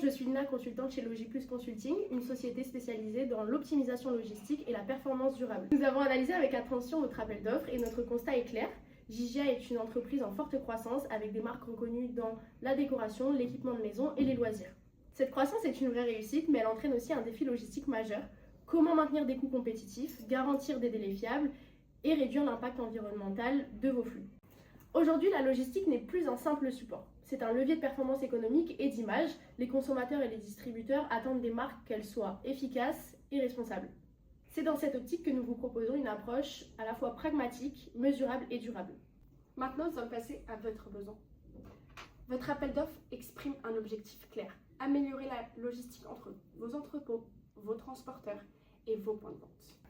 je suis Lina, consultante chez Logiplus Consulting, une société spécialisée dans l'optimisation logistique et la performance durable. Nous avons analysé avec attention votre appel d'offres et notre constat est clair. Gigia est une entreprise en forte croissance avec des marques reconnues dans la décoration, l'équipement de maison et les loisirs. Cette croissance est une vraie réussite, mais elle entraîne aussi un défi logistique majeur. Comment maintenir des coûts compétitifs, garantir des délais fiables et réduire l'impact environnemental de vos flux. Aujourd'hui, la logistique n'est plus un simple support. C'est un levier de performance économique et d'image. Les consommateurs et les distributeurs attendent des marques qu'elles soient efficaces et responsables. C'est dans cette optique que nous vous proposons une approche à la fois pragmatique, mesurable et durable. Maintenant, nous allons passer à votre besoin. Votre appel d'offres exprime un objectif clair. Améliorer la logistique entre vos entrepôts, vos transporteurs et vos points de vente.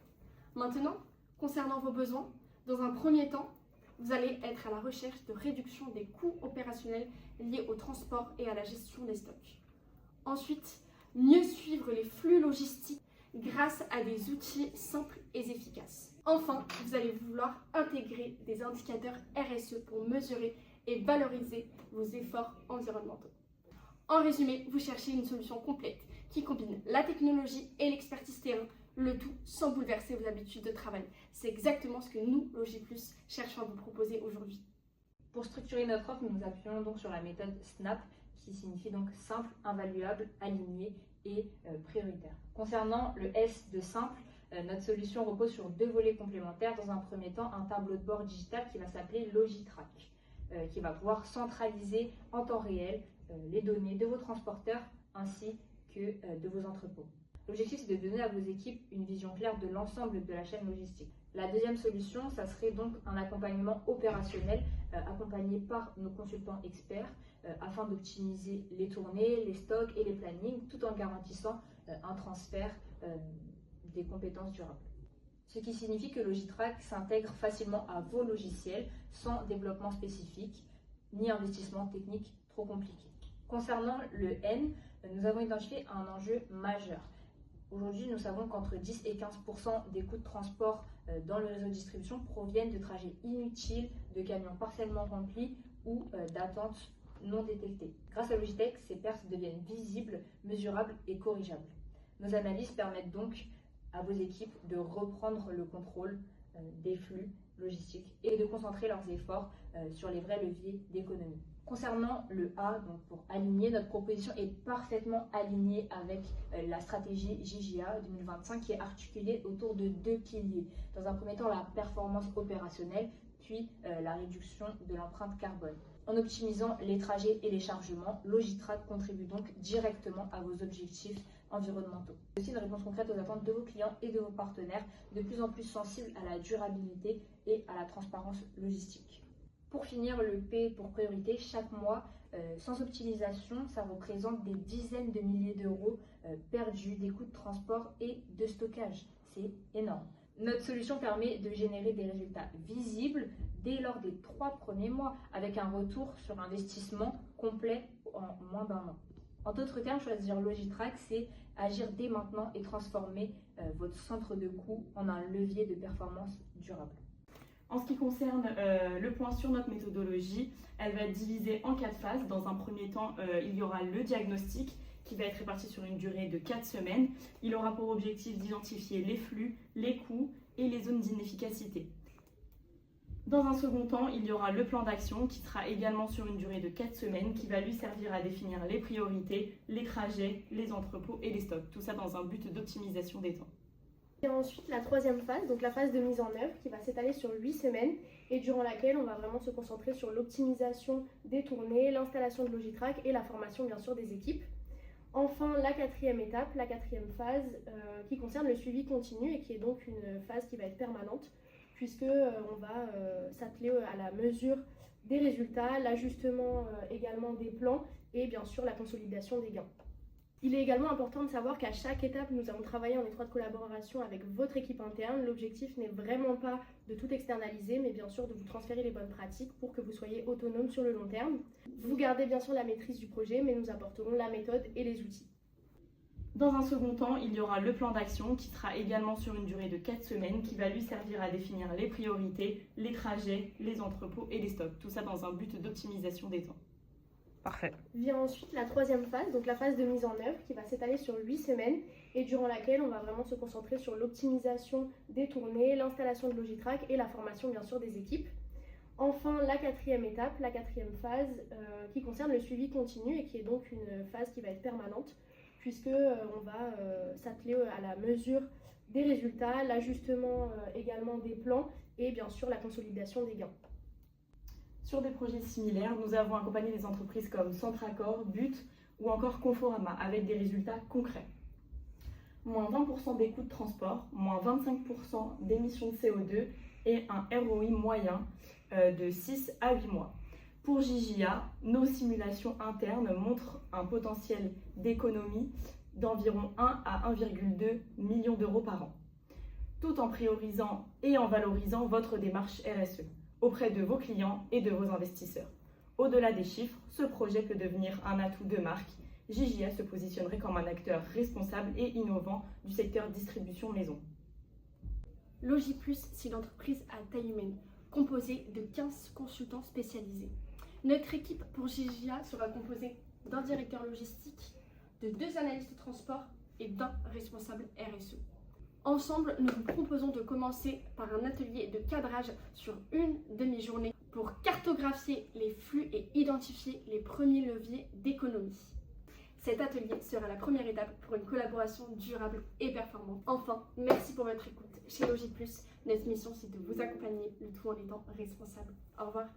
Maintenant, concernant vos besoins, dans un premier temps, vous allez être à la recherche de réduction des coûts opérationnels liés au transport et à la gestion des stocks. Ensuite, mieux suivre les flux logistiques grâce à des outils simples et efficaces. Enfin, vous allez vouloir intégrer des indicateurs RSE pour mesurer et valoriser vos efforts environnementaux. En résumé, vous cherchez une solution complète qui combine la technologie et l'expertise terrain, le tout sans bouleverser vos habitudes de travail. C'est exactement ce que nous, Logiplus, cherchons à vous proposer aujourd'hui. Pour structurer notre offre, nous nous appuyons donc sur la méthode SNAP, qui signifie donc simple, invaluable, aligné et prioritaire. Concernant le S de simple, notre solution repose sur 2 volets complémentaires. Dans un premier temps, un tableau de bord digital qui va s'appeler Logitrack, qui va pouvoir centraliser en temps réel les données de vos transporteurs ainsi que de vos entrepôts. L'objectif, c'est de donner à vos équipes une vision claire de l'ensemble de la chaîne logistique. La deuxième solution, ça serait donc un accompagnement opérationnel accompagné par nos consultants experts afin d'optimiser les tournées, les stocks et les plannings tout en garantissant un transfert des compétences durables. Ce qui signifie que Logitrack s'intègre facilement à vos logiciels sans développement spécifique ni investissement technique trop compliqué. Concernant le N, nous avons identifié un enjeu majeur. Aujourd'hui, nous savons qu'entre 10 et 15% des coûts de transport dans le réseau de distribution proviennent de trajets inutiles, de camions partiellement remplis ou d'attentes non détectées. Grâce à Logitech, ces pertes deviennent visibles, mesurables et corrigeables. Nos analyses permettent donc à vos équipes de reprendre le contrôle des flux logistiques et de concentrer leurs efforts sur les vrais leviers d'économie. Concernant le A, donc pour aligner, notre proposition est parfaitement alignée avec la stratégie Gigia 2025 qui est articulée autour de 2 piliers. Dans un premier temps, la performance opérationnelle, puis la réduction de l'empreinte carbone. En optimisant les trajets et les chargements, Logitrack contribue donc directement à vos objectifs environnementaux. C'est aussi une réponse concrète aux attentes de vos clients et de vos partenaires, de plus en plus sensibles à la durabilité et à la transparence logistique. Pour finir, le P pour priorité, chaque mois, sans optimisation, ça représente des dizaines de milliers d'euros perdus, des coûts de transport et de stockage. C'est énorme. Notre solution permet de générer des résultats visibles dès lors des 3 premiers mois, avec un retour sur investissement complet en moins d'1 an. En d'autres termes, choisir Logitrack, c'est agir dès maintenant et transformer votre centre de coût en un levier de performance durable. En ce qui concerne le point sur notre méthodologie, elle va être divisée en 4 phases. Dans un premier temps, il y aura le diagnostic qui va être réparti sur une durée de 4 semaines. Il aura pour objectif d'identifier les flux, les coûts et les zones d'inefficacité. Dans un second temps, il y aura le plan d'action qui sera également sur une durée de 4 semaines qui va lui servir à définir les priorités, les trajets, les entrepôts et les stocks. Tout ça dans un but d'optimisation des temps. Et ensuite, la troisième phase, donc la phase de mise en œuvre qui va s'étaler sur 8 semaines et durant laquelle on va vraiment se concentrer sur l'optimisation des tournées, l'installation de Logitrack et la formation bien sûr des équipes. Enfin, la quatrième étape, la quatrième phase qui concerne le suivi continu et qui est donc une phase qui va être permanente puisque on va s'atteler à la mesure des résultats, l'ajustement également des plans et bien sûr la consolidation des gains. Il est également important de savoir qu'à chaque étape, nous avons travaillé en étroite collaboration avec votre équipe interne. L'objectif n'est vraiment pas de tout externaliser, mais bien sûr de vous transférer les bonnes pratiques pour que vous soyez autonome sur le long terme. Vous gardez bien sûr la maîtrise du projet, mais nous apporterons la méthode et les outils. Dans un second temps, il y aura le plan d'action qui sera également sur une durée de 4 semaines qui va lui servir à définir les priorités, les trajets, les entrepôts et les stocks. Tout ça dans un but d'optimisation des temps. Parfait. Vient ensuite la troisième phase, donc la phase de mise en œuvre qui va s'étaler sur 8 semaines et durant laquelle on va vraiment se concentrer sur l'optimisation des tournées, l'installation de Logitrack et la formation bien sûr des équipes. Enfin, la quatrième étape, la quatrième phase qui concerne le suivi continu et qui est donc une phase qui va être permanente puisque on va s'atteler à la mesure des résultats, l'ajustement également des plans et bien sûr la consolidation des gains. Sur des projets similaires, nous avons accompagné des entreprises comme Centracor, But ou encore Conforama avec des résultats concrets. Moins 20% des coûts de transport, moins 25% d'émissions de CO2 et un ROI moyen de 6 à 8 mois. Pour JJA, nos simulations internes montrent un potentiel d'économie d'environ 1 à 1,2 million d'euros par an, tout en priorisant et en valorisant votre démarche RSE auprès de vos clients et de vos investisseurs. Au-delà des chiffres, ce projet peut devenir un atout de marque. JJA se positionnerait comme un acteur responsable et innovant du secteur distribution maison. LogiPlus, c'est l'entreprise à taille humaine, composée de 15 consultants spécialisés. Notre équipe pour JJA sera composée d'un directeur logistique, de 2 analystes de transport et d'un responsable RSE. Ensemble, nous vous proposons de commencer par un atelier de cadrage sur une demi-journée pour cartographier les flux et identifier les premiers leviers d'économie. Cet atelier sera la première étape pour une collaboration durable et performante. Enfin, merci pour votre écoute. Chez LogiPlus, notre mission c'est de vous accompagner, le tout en étant responsable. Au revoir.